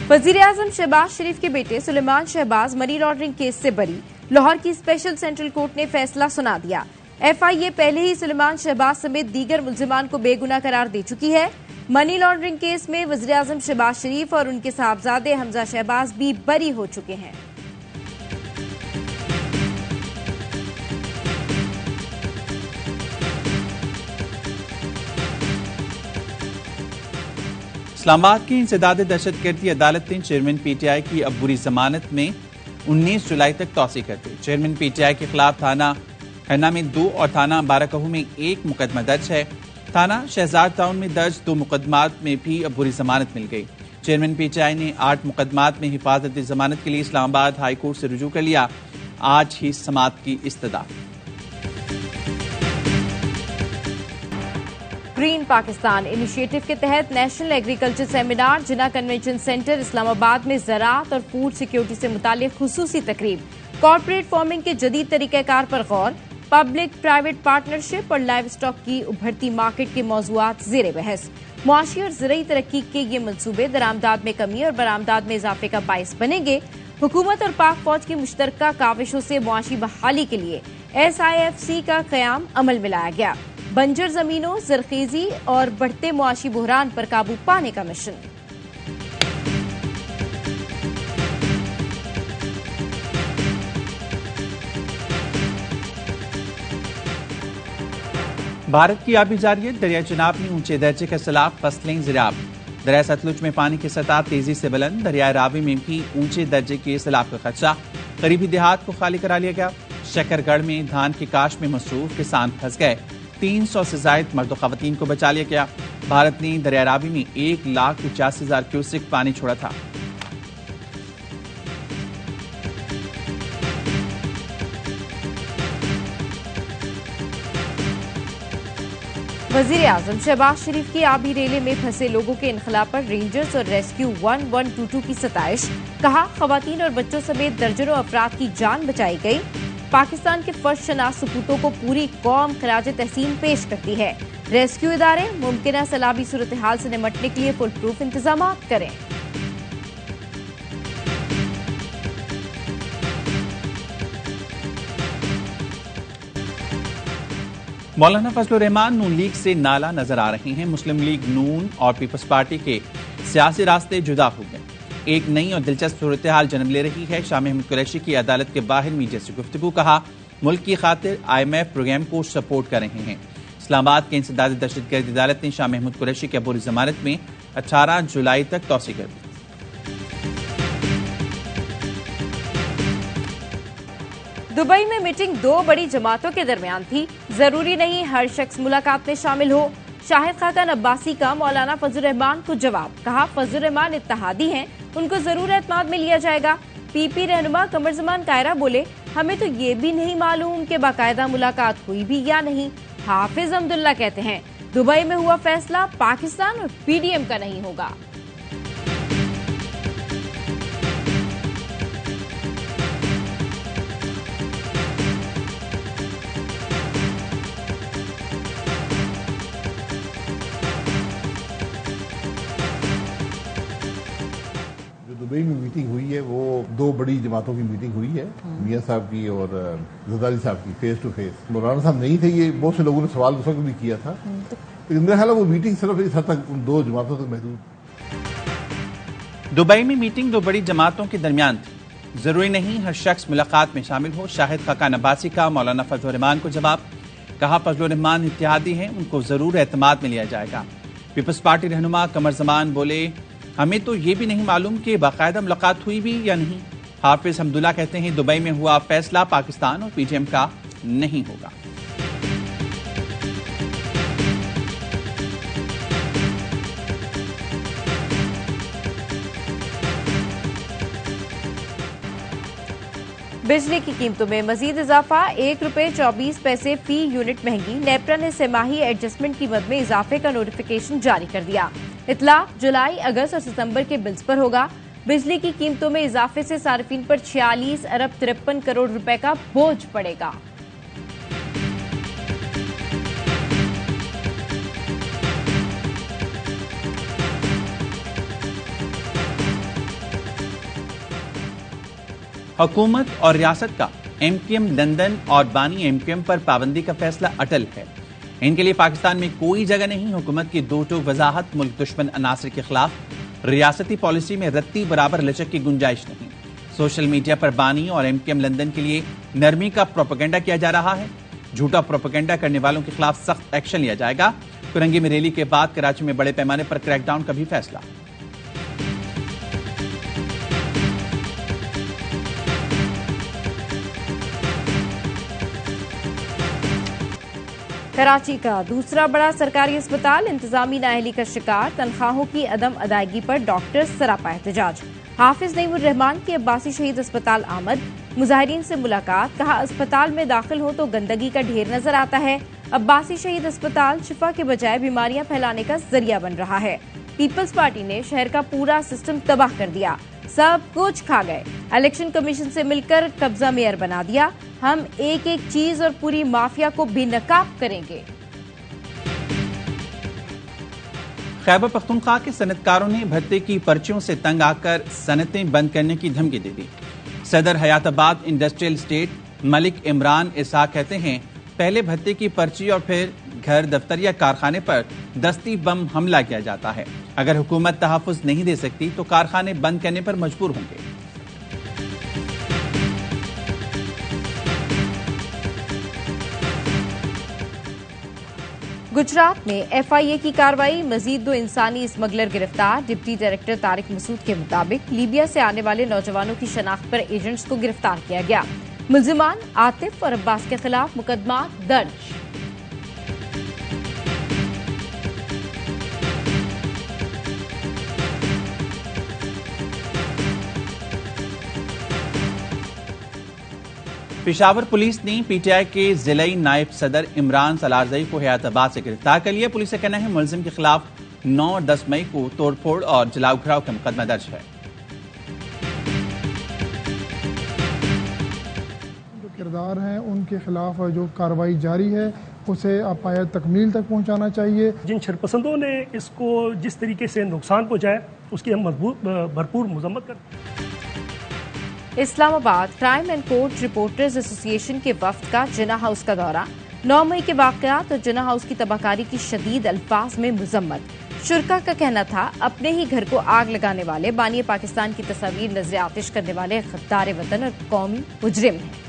वजीर आजम शहबाज शरीफ के बेटे Suleman Shahbaz money laundering case से बरी। लाहौर की स्पेशल सेंट्रल कोर्ट ने फैसला सुना दिया। FIA पहले ही सुलेमान शहबाज समेत दीगर मुल्जिमान को बेगुनाह करार दे चुकी है। मनी लॉन्ड्रिंग केस में वजीर आजम शहबाज शरीफ और उनके साहबजादे हमजा शहबाज भी बरी हो चुके हैं। इस्लामाबाद की इंसदाद दहशतगर्दी अदालत ने चेयरमैन PTI की अबूरी जमानत में 19 जुलाई तक तौसी कर दी। चेयरमैन PTI के खिलाफ थाना खन्ना में 2 और थाना बाराकहू में 1 मुकदमा दर्ज है। थाना शहजाद टाउन में दर्ज 2 मुकदमात में भी अबूरी जमानत मिल गई। चेयरमैन PTI ने 8 मुकदमात में हिफाजती जमानत के लिए इस्लामाबाद हाई कोर्ट से रुजू कर लिया। आज ही समाअत की इस्तदा। ग्रीन पाकिस्तान इनिशिएटिव के तहत नेशनल एग्रीकल्चर सेमिनार जिना कन्वेंशन सेंटर इस्लामाबाद में ज़राअत और फूड सिक्योरिटी से मुतालिक खुसूसी तकरीब, कॉर्पोरेट फार्मिंग के जदीद तरीक़ाकार पर गौर, पब्लिक प्राइवेट पार्टनरशिप और लाइव स्टॉक की उभरती मार्केट के मौज़ूआत ज़ेर बहस। मुआशी और ज़रई तरक्की के ये मनसूबे दरामदाद में कमी और बरामदाद में इजाफे का बाइस बनेंगे। हुकूमत और पाक फौज की मुश्तरका काविशों से मुआशी बहाली के लिए SIFC का क़याम अमल में लाया गया। बंजर जमीनों, जरखेजी और बढ़ते मुआशी बुहरान पर काबू पाने का मिशन। भारत की आबी जारियत, दरिया चिनाब में ऊंचे दर्जे के सैलाब, फसलें ज़िराब। दरिया सतलुज में पानी की सतह तेजी से बुलंद, दरिया रावी में भी ऊंचे दर्जे के सैलाब का खदशा। करीबी देहात को खाली करा लिया गया। शकरगढ़ में धान की काश्त में मसरूफ किसान फंस गए। 300 से जायद मर्द और खवातीन को बचा लिया गया। भारत ने दरिया रावी में 1,85,000 क्यूसेक पानी छोड़ा था। वजीर आजम शहबाज शरीफ की आबी रेले में फंसे लोगों के इनखला पर रेंजर्स और रेस्क्यू 1122 की सताइश। कहा, खवातीन और बच्चों समेत दर्जनों अफराद की जान बचाई गई। पाकिस्तान के फर्स्ट शनास सपूतों को पूरी कौम खराज तहसीन पेश करती है। रेस्क्यू इदारे मुमकिन सैलाबी सूरत हाल से निमटने के लिए फुल प्रूफ इंतजाम करें। मौलाना फजलुर रहमान नून लीग से नाला नजर आ रहे हैं। मुस्लिम लीग नून और पीपल्स पार्टी के सियासी रास्ते जुदा हो गए। एक नई और दिलचस्प सूरत हाल जन्म ले रही है। शाह महमूद कुरैशी की अदालत के बाहर मीडिया से गुफ्तगू। कहा, मुल्क की खातिर IMF प्रोग्राम को सपोर्ट कर रहे हैं। इस्लामाबाद के इंसदाद दहशतगर्दी अदालत ने शाह महमूद कुरैशी की अबूरी जमानत में 18 जुलाई तक तौसी कर दी। दुबई में मीटिंग 2 बड़ी जमातों के दरमियान थी। जरूरी नहीं हर शख्स मुलाकात में शामिल हो। शाहिद खाकन अब्बासी का मौलाना फजलुर रहमान को जवाब। कहा, फजलुर रहमान इत्तेहादी हैं, उनको जरूर एतमाद में लिया जाएगा। PP रहनुमा कमर जमान कायरा बोले, हमें तो ये भी नहीं मालूम कि बाकायदा मुलाकात हुई भी या नहीं। हाफिज अब्दुल्ला कहते हैं, दुबई में हुआ फैसला पाकिस्तान और PDM का नहीं होगा। दुबई में मीटिंग हुई है वो 2 बड़ी जमातों की मीटिंग हुई है, मियां साहब की और जरदारी साहब की, फेस टू फेस। मौलाना साहब नहीं थे, ये बहुत से लोगों ने सवाल उस वक्त भी किया था, लेकिन मेरा ख्याल है वो मीटिंग सिर्फ इस हद तक उन 2 जमातों तक महदूद। दुबई में मीटिंग 2 बड़ी जमातों के दरमियान थी। जरूरी नहीं हर शख्स मुलाकात में शामिल हो। शाहिद खाकन अब्बासी का मौलाना फजलुर रहमान को जवाब। कहा, फजलुर रहमान इत्तेहादी हैं, उनको जरूर एतमाद में लिया जाएगा। पीपल्स पार्टी रहनुमा कमर जमान बोले, हमें तो ये भी नहीं मालूम कि बाकायदा मुलाकात हुई भी या नहीं। हाफिज अब्दुल्ला कहते हैं, दुबई में हुआ फैसला पाकिस्तान और PDM का नहीं होगा। बिजली की कीमतों में मजीद इजाफा, ₹1.24 फी यूनिट महंगी। नेपरा ने सेमाही एडजस्टमेंट कीमत में इजाफे का नोटिफिकेशन जारी कर दिया। इतला जुलाई, अगस्त और सितंबर के बिल्स पर होगा। बिजली की कीमतों में इजाफे से सार्फिन पर 46 अरब 53 करोड़ रुपए का बोझ पड़ेगा। हुकूमत और रियासत का MQM लंदन और बानी MQM पर पाबंदी का फैसला अटल है। इनके लिए पाकिस्तान में कोई जगह नहीं। हुकूमत की दो टोक वजाहत मुल्क दुश्मन अनासर के खिलाफ रियासती पॉलिसी में रत्ती बराबर लचक की गुंजाइश नहीं। सोशल मीडिया पर बानी और MQM लंदन के लिए नरमी का प्रोपेगेंडा किया जा रहा है। झूठा प्रोपेगेंडा करने वालों के खिलाफ सख्त एक्शन लिया जाएगा। फिरंगी में रैली के बाद कराची में बड़े पैमाने पर क्रैकडाउन का भी फैसला। कराची का दूसरा बड़ा सरकारी अस्पताल इंतजामी नाअहली का शिकार। तनख्वाहों की अदम अदायगी पर डॉक्टर्स सरापा एहतजाज। हाफिज नईमुर रहमान की अब्बासी शहीद अस्पताल आमद। मुजाहिरीन से मुलाकात। कहा, अस्पताल में दाखिल हो तो गंदगी का ढेर नजर आता है। अब्बासी शहीद अस्पताल शिफा के बजाय बीमारियां फैलाने का जरिया बन रहा है। पीपल्स पार्टी ने शहर का पूरा सिस्टम तबाह कर दिया। सब कुछ खा गए। इलेक्शन कमीशन से मिलकर कब्जा मेयर बना दिया। हम एक एक चीज और पूरी माफिया को बेनकाब करेंगे। खैबर पख्तूनख्वा के सनतकारों ने भत्ते की पर्चियों से तंग आकर सनतें बंद करने की धमकी दे दी। सदर हयाताबाद इंडस्ट्रियल स्टेट मलिक इमरान इसाक कहते हैं, पहले भत्ते की पर्ची और फिर घर, दफ्तर या कारखाने पर दस्ती बम हमला किया जाता है। अगर हुकूमत तहफ़्फ़ुज़ नहीं दे सकती तो कारखाने बंद करने पर मजबूर होंगे। गुजरात में FIA की कार्रवाई। मजीद 2 इंसानी स्मगलर गिरफ्तार। डिप्टी डायरेक्टर तारिक मसूद के मुताबिक लीबिया से आने वाले नौजवानों की शनाख्त पर एजेंट्स को गिरफ्तार किया गया। मुल्जिमान आतिफ और अब्बास के खिलाफ मुकदमा दर्ज। पेशावर पुलिस ने PTI के जिलाई नायब सदर इमरान सलारजई को हयाताबाद से गिरफ्तार कर लिया। पुलिस का कहना है मुलजिम के खिलाफ 9 और 10 मई को तोड़फोड़ और जलाओ घराव का मुकदमा दर्ज है। जो किरदार हैं उनके खिलाफ जो कार्रवाई जारी है उसे पाया तकमील तक पहुंचाना चाहिए। जिन शरपसंदों ने इसको जिस तरीके से नुकसान पहुंचाया उसकी हम भरपूर मजम्मत करते हैं। Islamabad crime and court reporters association के वफ्द का जिन्ना हाउस का दौरा। 9 मई के वाकयात और जिन्ना हाउस की तबाहकारी की शदीद अल्फाज में मुजम्मत। शुरका का कहना था, अपने ही घर को आग लगाने वाले बानी पाकिस्तान की तस्वीर नजर आतिश करने वाले गद्दार वतन और कौमी मुजरिम हैं।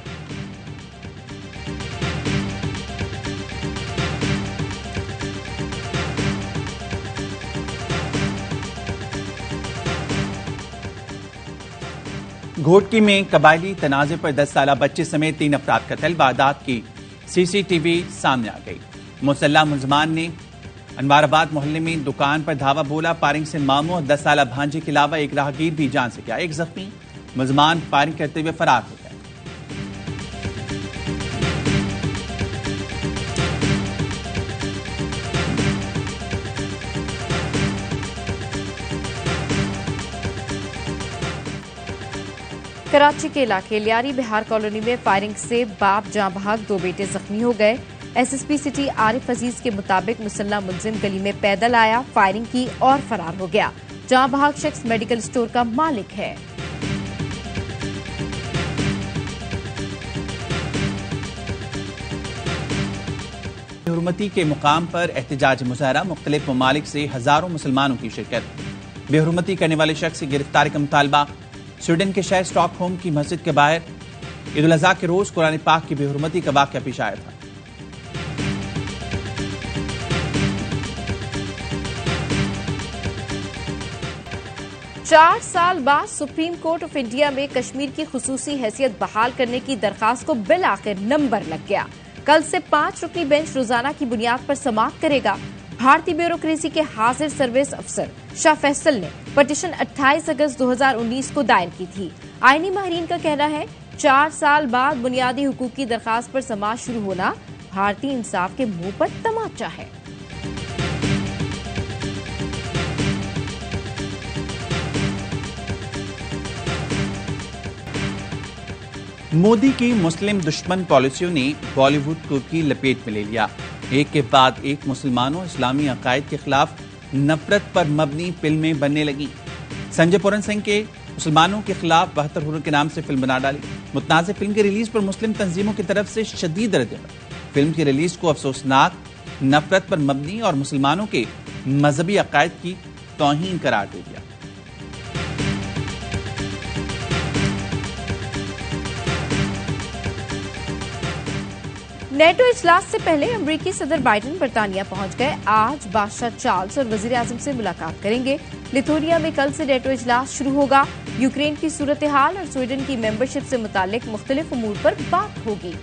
घोटकी में कबायली तनाजे पर 10 साला बच्चे समेत 3 अफराद कत्ल। वारदात की CCTV सामने आ गई। मुसल्ला मुलजमान ने अनवाराबाद मोहल्ले में दुकान पर धावा बोला। फायरिंग से मामू और 10 साला भांजे के अलावा एक राहगीर भी जान से गया। एक जख्मी। मुलजमान फायरिंग करते हुए फरार हो गए। कराची के इलाके लियारी बिहार कॉलोनी में फायरिंग से बाप जां बहक, 2 बेटे जख्मी हो गए। SSP सिटी आरिफ अजीज के मुताबिक मुसल्ला मुलजिम गली में पैदल आया, फायरिंग की और फरार हो गया। जां बहक शख्स मेडिकल स्टोर का मालिक है। बेहुरमती के मुकाम पर एहतजाज मुजाहरा। मुख्तलिफ ममालिक से हजारों मुसलमानों की शिरकत। बेहुरमती करने वाले शख्स की गिरफ्तारी का मुतालबा। स्वीडन के शहर स्टॉकहोम की मस्जिद के बाहर ईद उल अज़हा के रोज कुरान पाक की बेहुरमती का वाक़या पेश आया था। चार साल बाद सुप्रीम कोर्ट ऑफ इंडिया में कश्मीर की खुसूसी हैसियत बहाल करने की दरखास्त को बिल आखिर नंबर लग गया। कल से 5 रुकनी बेंच रोजाना की बुनियाद पर समाअत करेगा। भारतीय ब्यूरोक्रेसी के हाजिर सर्विस अफसर शाह फैसल ने पटिशन 28 अगस्त 2019 को दायर की थी। आईनी माहिरीन का कहना है 4 साल बाद बुनियादी हुकूक की दरखास्त पर समाअत शुरू होना भारतीय इंसाफ के मुंह पर तमाचा है। मोदी की मुस्लिम दुश्मन पॉलिसियों ने बॉलीवुड को भी लपेट में ले लिया। एक के बाद एक मुसलमानों इस्लामी अकायद के खिलाफ नफरत पर मबनी फिल्में बनने लगी। संजय पूरन सिंह के मुसलमानों के खिलाफ 72 हुर्र के नाम से फिल्म बना डाली। मुतनाज़ फिल्म की रिलीज पर मुस्लिम तंजीमों की तरफ से शदीद रद्द-ए-अमल। फिल्म की रिलीज को अफसोसनाक, नफरत पर मबनी और मुसलमानों के मजहबी अकायद की तौहीन करार दे दिया। नेटो इजलास से पहले अमरीकी सदर बाइडेन बरतानिया पहुंच गए। आज बादशाह चार्ल्स और वजीर आजम से मुलाकात करेंगे। लिथुआनिया में कल से नेटो इजलास शुरू होगा। यूक्रेन की सूरत हाल और स्वीडन की मेंबरशिप से मुतालिक मुख्तलिफ उमूर पर बात होगी।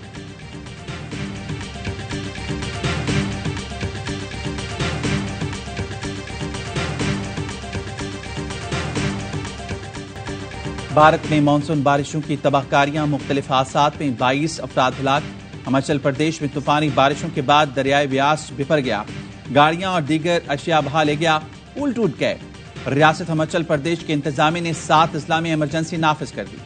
भारत में मानसून बारिशों की तबाहकारियां, मुख्तलिफ हादसात में 22 अफराद हलाक। हिमाचल प्रदेश में तूफानी बारिशों के बाद दरियाए ब्यास बिफर गया। गाड़ियां और दीगर अशिया बहा ले गया, पुल टूट गए। रियासत हिमाचल प्रदेश के इंतजामिया ने 7 अजला में इमरजेंसी नाफिज कर दी।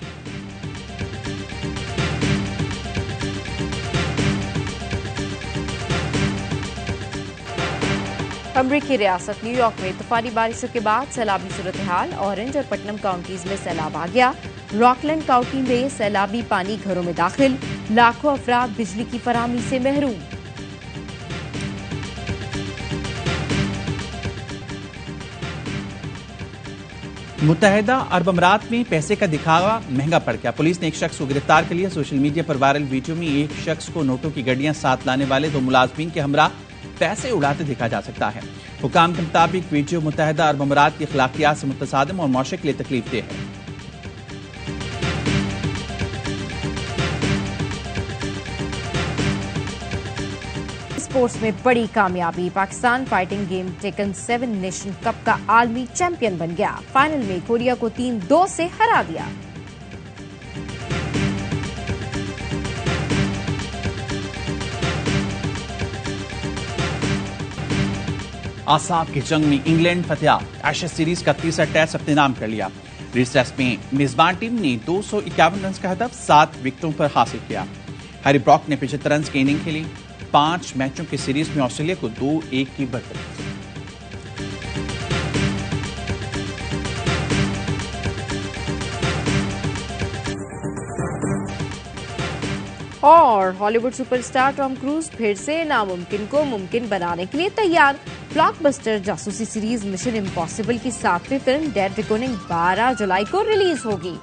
अमरीकी रियासत न्यूयॉर्क में तूफानी बारिशों के बाद सैलाबी सूरत हाल। ऑरेंज और पटनम काउंटीज में सैलाब आ गया। रॉकलैंड काउंटी में सैलाबी पानी घरों में दाखिल। लाखों अफराद बिजली की फराहमी से महरूम। मुत्तहिदा अरब अमीरात में पैसे का दिखावा महंगा पड़ गया। पुलिस ने एक शख्स को गिरफ्तार कर लिया। सोशल मीडिया पर वायरल वीडियो में एक शख्स को नोटों की गड्डियां साथ लाने वाले 2 मुलाजमीन के हमरा पैसे उड़ाते देखा जा सकता है। हुकाम के मुताबिक वीडियो मुत्तहिदा अरब अमीरात की अखलाकियात से मुतसादिम और मौशे के लिए तकलीफदेह है। स्पोर्ट्स में बड़ी कामयाबी। Pakistan fighting game taken 7 nation cup का आलमी चैंपियन बन गया। फाइनल में कोरिया को 3-2 से हरा दिया। आसाब की जंग में इंग्लैंड फतेह। एशेज सीरीज का तीसरा टेस्ट अपने नाम कर लिया। इस टेस्ट में मेजबान टीम ने 251 रन का हदफ 7 विकेटों पर हासिल किया। हैरी ब्रॉक ने 75 रन की इनिंग खेली। 5 मैचों की सीरीज में ऑस्ट्रेलिया को 2-1 की बढ़त। और हॉलीवुड सुपरस्टार टॉम क्रूज फिर से नामुमकिन को मुमकिन बनाने के लिए तैयार। ब्लॉकबस्टर जासूसी सीरीज मिशन इम्पॉसिबल की 7वीं फिल्म डेड रिकॉर्डिंग 12 जुलाई को रिलीज होगी।